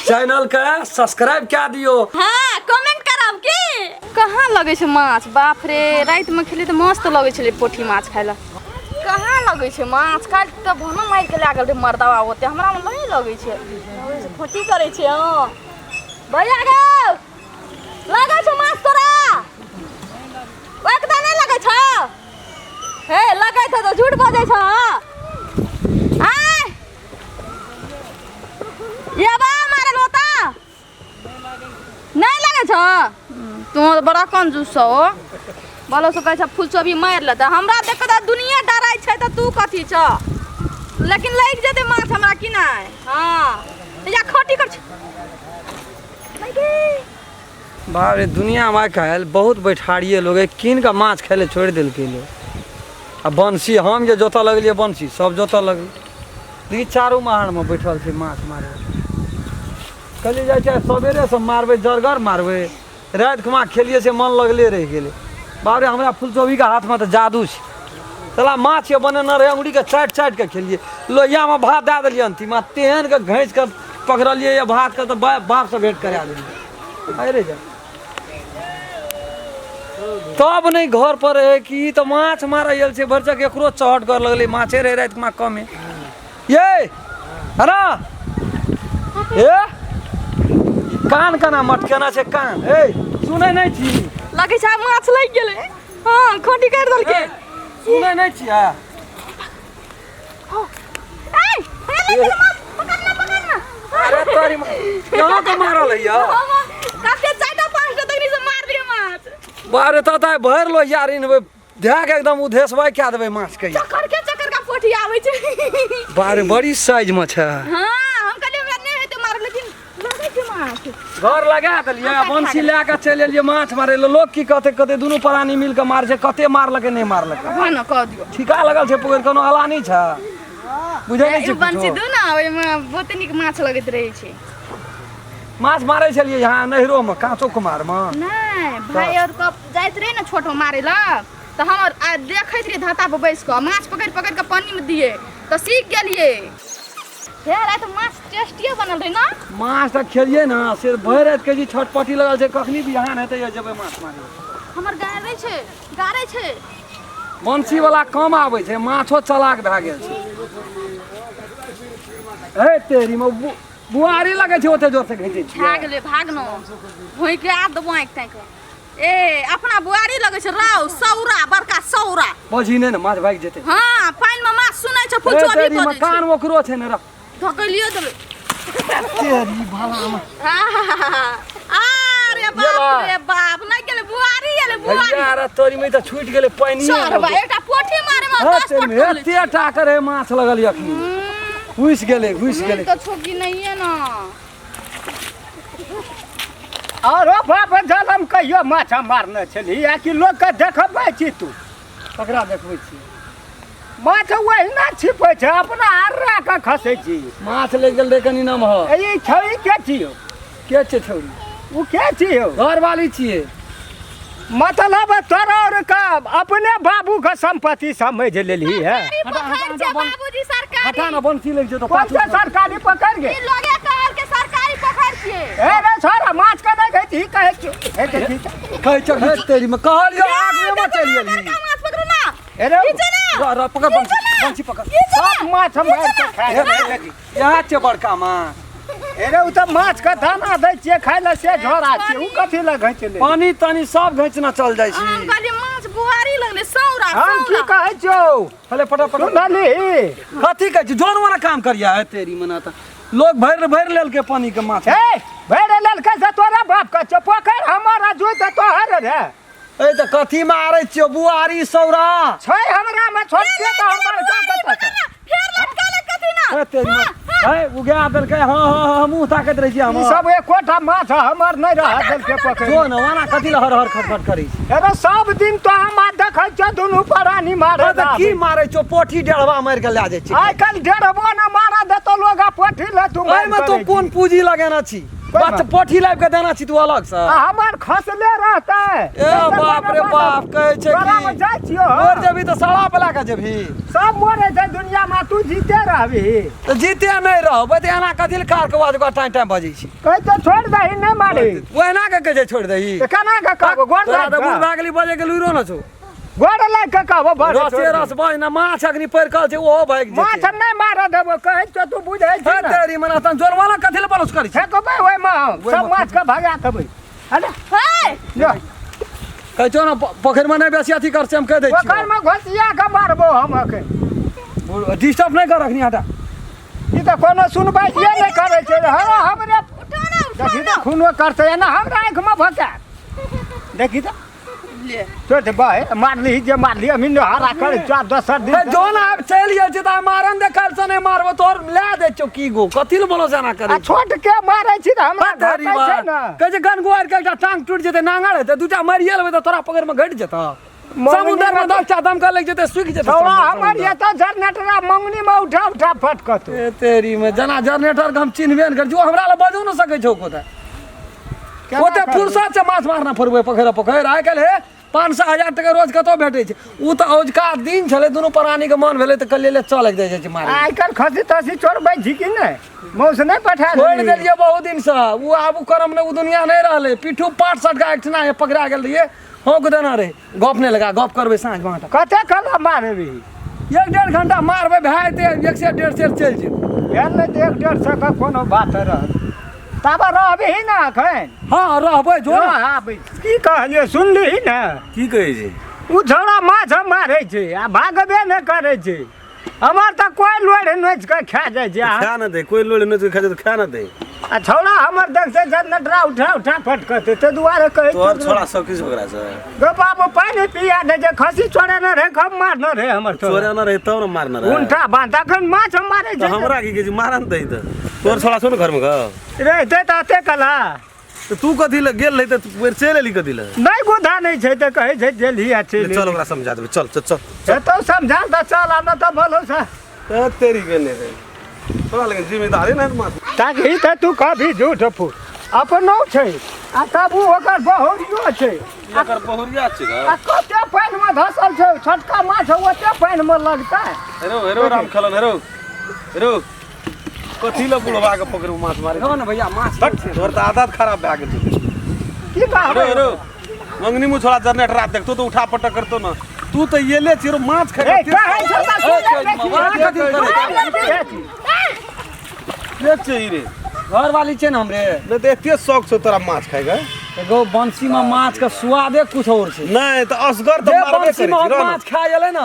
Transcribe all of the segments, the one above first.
Channel के subscribe क्या दियो। हाँ कमेंट करब की। कहाँ लगे छे माछ, बाप रे रात में खेली तो मस्त लगे छे पोठी माछ खाइला। कहाँ लगे छे माछ काट तो भना मार के लागल रे मर्दावा होते हमरा में नहीं लगे छे। खोटी करे छे हां भैया गो लगे छे माछ तोरा एकदम नहीं लगे छे। हे लगे थे तो झूठ बोले छे। ये बा मारे लोता नहीं लगे छो। तू बड़ा कंजूस हो बोलो सो कह फूल भी मार लेता हमरा देख के दुनिया डराई छै त तू कथी छ। लेकिन लग जेते माछ हमरा कि नहीं। हां या खोटी कर बाप रे दुनिया में कहल बहुत बैठारिए लोग किन का माछ खेले छोड़ दिल के लोग। आ बंसी हम जे जोता लगलिए बंसी सब जोता लगल दी चारू महान में बैठल थे माछ मारे। कहलिए जाए चाहे सवेरे से मारबे जरगर मारबे रात खुमा खेलिए से मन लगले रह गए। बाप रे हमरा फुलचोभी का हाथ में तो जादू है। चला माछ के बने न रहे अंगुरी के चाट चाट के खेलिए लोहिया में भात दे दिलिए अंतिम तेहन के घैस के पकड़लिए या भात के तो बाप से भेंट करा दिलिए। अरे जा तब नहीं घर पर है कि तो माछ मारा से भरचक एकरो चहट कर लगले माछे रहे रात में कम है। ये है ना ए कान कना मटकेना से कान ए सुनै नहीं छी लगे छा माछ लग गेले। हां खोटी कर दल के सुनै नहीं छी। हां ए पकड़ना अरे तोरी यहां तो मारल है यार काफी चाटा पांच तक से मार दिए माछ। बारे तता भर लो यार इन ध्यान एकदम उधेसबै क्या देबै माछ के चक्कर का पोठी आवे छे। बारे बड़ी साइज में छै। हां हम कहलिए हमरा नहीं है तो मार लेकिन लगे छे माछ घर लगा देलिए बंसी ला के चल एलिए माछ मारे लोग की कहते कहते दोनों प्राणी मिल के मार छे कते मारलके नहीं मारलके। हां न कह दियो ठिका लगल छे पकड़ कोनो हला नहीं छ बुझै नहीं छे बंसी दू ना ओय में बहुत निक माछ लगत रहे छे। माछ मारे छलिए यहाँ नहरो में कांचो कुमार में नहीं भाई और कब जाइत रहे ना छोटो मारे ला तो हम देखत रहे धाता पे बैस के माछ पकड़ पकड़ के पानी में दिए तो सीख गेलिए। यार आ तो माछ टेस्टी बनल रहे ना। माछ त खेलिए ना से भर रात के जी छटपटी लगल छे कखनी बिहान हेते ये जेबे माछ मारे। हमर गारे छे बंसी वाला कम आवे छे माछो चलाक भ गेल छे। ए तेरी में बुआरी लगे छे ओते जोर से घिचे छी भागनो भोई के आ दबो एक टाइक ए अपना बुआरी लगे छे राव सौरा बड़का सौरा बजी ने माछ भाग जेते। हां पानी में माछ सुनै छे फुलचोरी बजे छे कान ओकरो छे ने र धकलियो देबे तेरी भाला में अरे बाप रे बाप नहीं गेले बुआरी यार तोरी में त छूट गेले पानी सर भाई एटा पोठी मारे में 10 पट एते टाकर है माछ लगल अखनी घुस गेले तो छोकी नहीं है ना। और बाप जलम कहियो माछ मारने छली या कि लोग के देखबै छी तू ककरा देखबै छी माछ ओहिना छिपै छै अपना आर्रा के खसै छी माछ ले गेल रे कनी नाम हो ई छौरी के छियो के छे छौरी उ के छियो घर वाली छिए मतलब तोरा और का अपने बाबू का संपत्ति समझ लेली है। बाबूजी सरकारी हटा ना बंसी लग जे तो कौन से सरकारी पकड़ गे ई लोगे कहल के सरकारी पकड़ छिए। ए रे छोरा माछ का नहीं गई थी कहे छी कहे छ तेरी में कहलियो आग में मत चलिए माछ पकड़ो ना ए रे रा पकड़ बंसी पकड़ सब माछ मार के खाए लगी यहाँ छे बड़का माछ। ए रे उ त माछ का दाना दै छिए खाइ ले से झोरा छी उ कथि ल घैचले पानी तानी सब घैचना चल जाय छी। हम कहली माछ बुआरी लगले सौरा हम की कहै छौ हले फटाफट सुनली कथी कहै छी जोन वाला काम करिया है तेरी मना त लोग भर लेल के पानी के माछ ए भर लेल के से तोरा बाप का छ पोखर हमारा जोइ त तोहर रे ए त कथी मारै छियो बुआरी सौरा छै हमरा में छोटके त हमर का कत फेर लटकाले कथी ना ए तेरी में है उगा देल के हां मुंह ताकत रही छी हम ई सब एकोटा माछ हमर नहीं रह देल के पकड़ जो न वाना कथी ल हर खटखट करी अरे सब दिन तो हम देखै छ दुनु प्राणी मारे त की मारै छो पोठी डेढ़वा मार के ला जाय छी। आइ काल डेढ़बो न मारा देतो लोग पोठी ल तू ओइ में तो कोन पूंजी लगाना छी बच्चा पोठी लाइव के देना छी तू अलग से हमार खसले रहतै ए बाप रे बाप कहै छै तोरा में कि जाइ छियो मोर जेबी तो सड़ा पला के जेबी सब मरे छै दुनिया में तू जीते रहबी तो जीते नहीं रहबै त एना कथि ल कार के बाद टाइम टाइम बजै छी कहै तो छोड़ दही नहीं मारी ओहिना के कहे छोड़ दही तो केना के कहबो गोड़ तोरा त बुढ़ लाग भागली बजे के लुइरो न छौ गोड़ लाग के कहबो भर रसे रस बज ना माछ अग्नि पर कल छै ओहो भाग माछ जेतै नहीं मार देबो कहै तो तू बुझै हे छै ना तेरी मना तन जोर वाला कथि ल पलस करै छी हे कहबै ओइ में सब माछ के भगा देबै अरे हे जो कहै छौ ना पोखरि में नहीं बेसी अथी कर से हम कह दै छी ओकर में घोसिया के मारबो हम के डिस्टर्ब नहीं कर रखनी हटा ई तो कोनो सुनबाई ये नहीं करे छै हरा हमरे उठा ना देखी तो खूनो करते ना हमरा आँख में भका देखी तो ले छोड़ बे मारली जे मारली अमीन हरा कर 10 दिन हे जोन आब चल गेल छै त मारन दे कल से नहीं मारबो तोर ले दे छौ की गो कथि ल बोलो जाना आ करे छोट के मारै छी त हमरा तेरी घाटै छै बात ना कहै छै गनगोर के एकटा टांग टूट जेतै नांगड़ हेतै दूटा मारिए लेबै त तोरा पकड़ में घट जेतौ समुद्र में 10 टा दमका लग जेतै सुखि जेतै थोड़ा हमर ये तो जनरेटरा मंगनी में उठा उठा फटकत ए तेरी में जना जनरेटर के हम चिन्हबे न कर जो हमरा ल बजो न सकै छौ कोते ओते फुर्सत से माछ मारना फरबै पोखरि आइ काल्हि हे 500,000 टका रोज कतौ भेटै छै उ त औजका दिन छलै दुनू प्राणी के मन भेलै त कल्ले ले चल जाइ छै मारे आइ काल खसी तसी छोड़बै छी कि नहीं मौस नहीं पठा छोड़ देलिए बहुत दिन से उ आबू करम ने उ दुनिया नहीं रहले पिठू 65 का एकठना पकड़ा गेल रहिए हो गुदना रे गप नहीं लगा गप करबै साँझ बाटा कते कला मारबी 1-1.5 घंटा मारबै भाय ते 1 से 1.5 से चल जे भेल नहीं 1-1.5 सौ का कोनो बात रह ताबा रहबी ना अखन हां रहबै जो आबै की कहलिए सुनली ना की कहै छै उ छोड़ा माछ मारै छै आ भागबे न करै छै हमर त कोई लोड़ नोच के खा जाइ छै खा न दे कोई लोड़ नोच के खा जाए तो खा न दे आ छोड़ा हमर देख से जनरेटरा उठा उठा फटकते ते दुआरे कहै तोहर छोड़ा सब किस ओकरा से गो बाबू पानी पिया दे जे खसी छोड़े न रे खम मार न रे हमर छोरा न रहे तब न मारना रहे उल्टा बांधा खन माछ मारे तो छै हमरा की के मारा न दे त तोहर छोड़ा छौ न घर में ग रे ते ताते कला तो तू कथि ल गेल रही त तू चल एली कथि ल नहीं गुधा नहीं छै ते कहै छै जेली अच्छे चल ओकरा समझा देबे चल चल चल तो समझा त चल न त बोलो सा तेरी गने रे तोरा लगे जिम्मेदारी नहीं मार ताकि त तू कभी झूठ फू अपनो छै आ तब ओकर बहुरियो छै एकर बहुरिया छै ग आ कते पानि में धसल छै छोटका माछ ओते पानि में लगतै हेरो हेरो राम खलन हेरो हेरो कथि ल बुढ़वा के पकड़ माछ मारे हो न भैया माछ हट तोहर त आदत खराब भए गेल छै की हेरो कहबै हेरो मंगनी मु छोड़ा जनरेटर रात देख तो उठा पटक करतो न तू तो ये ले चिरो माछ खा ए कहै छै त देख छै रे घर वाली छै न हमरे नहीं तो एते शौक छौ तोरा माछ खाएगा एगो बंसी में माछ के स्वादे कुछ और छै नहीं तो असगर तो जे मारबे बंसी करे में छी माछ खा गेलै न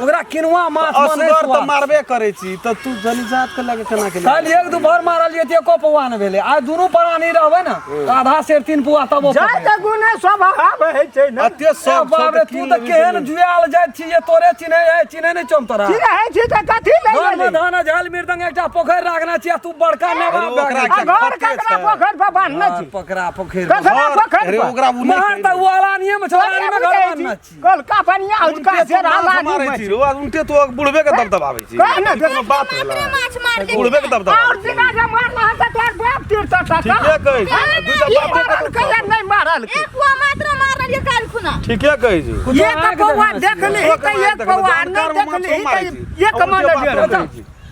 ओकरा किनुआ माछ बने असगर तो मारबे करे छी तो तू जली जात के लगे केना के कल एक दू भर मारलिए त एको पौआ न भेलै आज दुनू प्राणी रहबै न त आधा सेर 3 पौआ तबो जाय त गुने स्वभाव होइ छै न अते शौक बाप रे तू त केहन जुआल जाइत छी ये तोरे चिन्हे नहीं चम तोरा की रहै छै त कथि ले घर में गेलै धान झाल मृदंग एकटा पोखरि राखना छियै तू बड़का नेवा ओकरा आ घर ककरा पोखर पर बांधने छी पकड़ा पोखरि ककरा पोखर अरे पर ओकरा बुने महर त वालानिए में छोरानी में घर बांधना छी कल का पनिया उजका से राला मारे छी रो उनटे तो बुढ़बे के दबदबावे छी कह न कोनो बात होला माछ मार के बुढ़बे के और दबदबावे दिना जे मारना है त तोर बाप तीर त ठीके कहै छी दूटा ई बाप मारल के नहीं मारल के एक पुआ मात्र मारलिए काल खुना ठीके कहै छी ये तो पौवा देख ली त एक पौवा नहीं देख ली त ये कमाल दे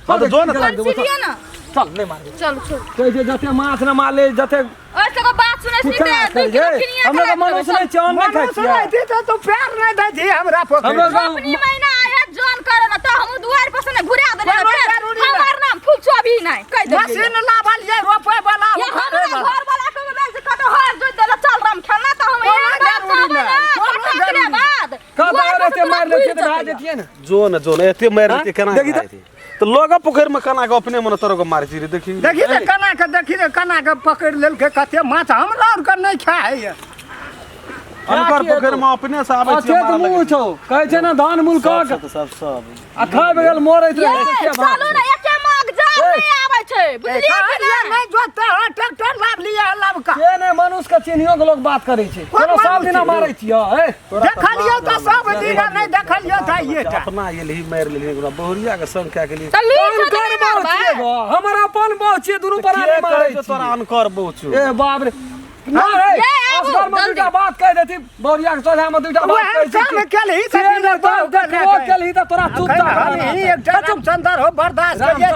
हां तो जो न सीरिया ना चल नहीं मार चल छोड़ कहै छै जते माछ न मारले जते और सको बात सुने सीधे हमरा के मनुष्य नहीं चौन नहीं खाइ छियै मनुष्य तो तू प्यार नहीं दे छी हमरा पोखर हमरा अपनी महीना आया जॉन करे ना तो हम दुआर पर से घुरा देले कोनो जरूरी नहीं। हमार नाम फुलचो भी नहीं कह दे मशीन लावल ये रोपे वाला ये हमरा घर वाला के में से कतो हाथ जोड़ देला चल राम खाना तो हम कोनो जरूरी नहीं, कोनो जरूरी बाद का तो एते मार ले त भा जेतिए न जो न एते मार देते केना देखी त। तो लोग पोखर में केना के अपने मन तोरो के मारे छी रे देखी देखी त कना के पकड़ लेल के कते माछ हमरा और के नहीं खाए अनकर पोखर में अपने से आबै छी अछे त मुंह छौ कहै छै न धान मूल का सब आ खाय बगल मोरैत रहै छै के चलो ना एके माग जा नहीं आवे छै बुझलिए कि नहीं जोते ट्रैक्टर लाव लिया लाव का के ने मनुष्य के चिन्हियो के लोग बात करे छै कोनो सब दिन मारै छियो ए देखलियो तो सब दिन नहीं देखलियो था ये अपना ये ही मार लेली ओकरा बहुरिया के संग क्या के लिए तली कर छिए गो हमर अपन बहु छिए दुनू प्राणी मारै छै तोरा अनकर बहु छु ए बाप रे ना रे असगर में दूटा बात कह देती बहुरिया के सोझा में दूटा बात कह काम देती केलही केलही त तोरा चुपता एक जन्म चंदर हो बर्दाश्त करिए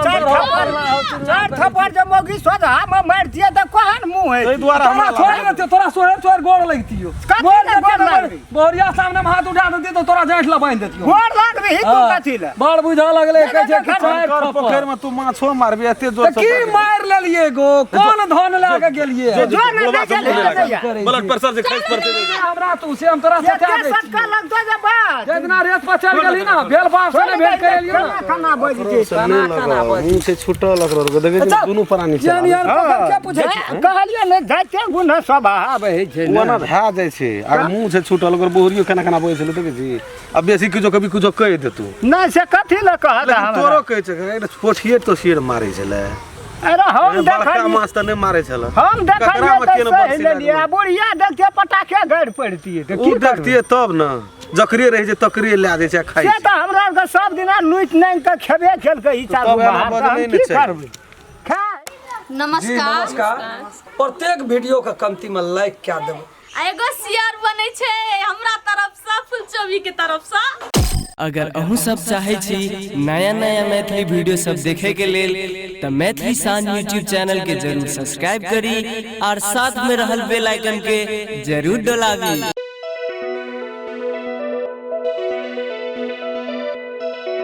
चार थप्पड़ जब मोगी सोझा में मार दिए तो कहन मुंह है एहि द्वारा तोरा हमरा छोड़ देते तोरा छोड़ गोड़ लगतियो कथी ले गोड़ लगबी? बहुरिया सामने में हाथ उठा देती तो तोरा जांच ला बांध देतियो गोड़ लाग रही तू कथी ले बड़ बुझा लगले कह छै कि चाय अनकर पोखर में तू माछो मारबी एते जोर त की मार लेलिए गो कोन धन लाके गेलिए जो नहीं चले ब्लड प्रेशर से खस पड़ते हमरा तू से हम तोरा सचा दे सटका लगतो जे बात जेतना रेत पर चढ़ गेली ना बेल बाप से भेल करेलियो ना खाना बोल जे मुंह से छुटल ओकरा देखे दुनू प्राणी जान यार पकड़ के पूछे कहलिए ने जाते गुण स्वभाव है छै ओना भए जाइ छै आ मुंह से छुटल ओकर बहुरियो केना केना बोलै छलै देखे छी अब बेसी किछो कभी कुछो कह देतू नहीं से कथी ले कह दे लेकिन तोरो कहै छै पोठिए तो शेर मारै छलै अरे हम बड़का देखलिए माछ तऽ नहि मारै छलै हम ककरा में देखलिए केना तो बरसी सही ले लिया बुढ़िया देखते पटाखे गड़ पड़ती है उ देखतिए तब न जकरे रहै छै तकरे लए जाइ छै खाइ से छै तो हमरा के सब दिन लुट नहीं के खेबे खेल के ही चालू तब एना बदलै की नहि छै। करबै खाए जी नमस्कार नमस्कार प्रत्येक वीडियो के कमती में लाइक क्या देबो एगो शेयर बनै छै हमरा तरफ से फुलचोबी के तरफ से अगर अहूँ सब चाहे छी नया नया मैथिली वीडियो सब देखे के लेल तो मैथिली शान यूट्यूब चैनल के जरूर सब्सक्राइब करी और साथ में रहल बेल आइकन के जरूर दबावी।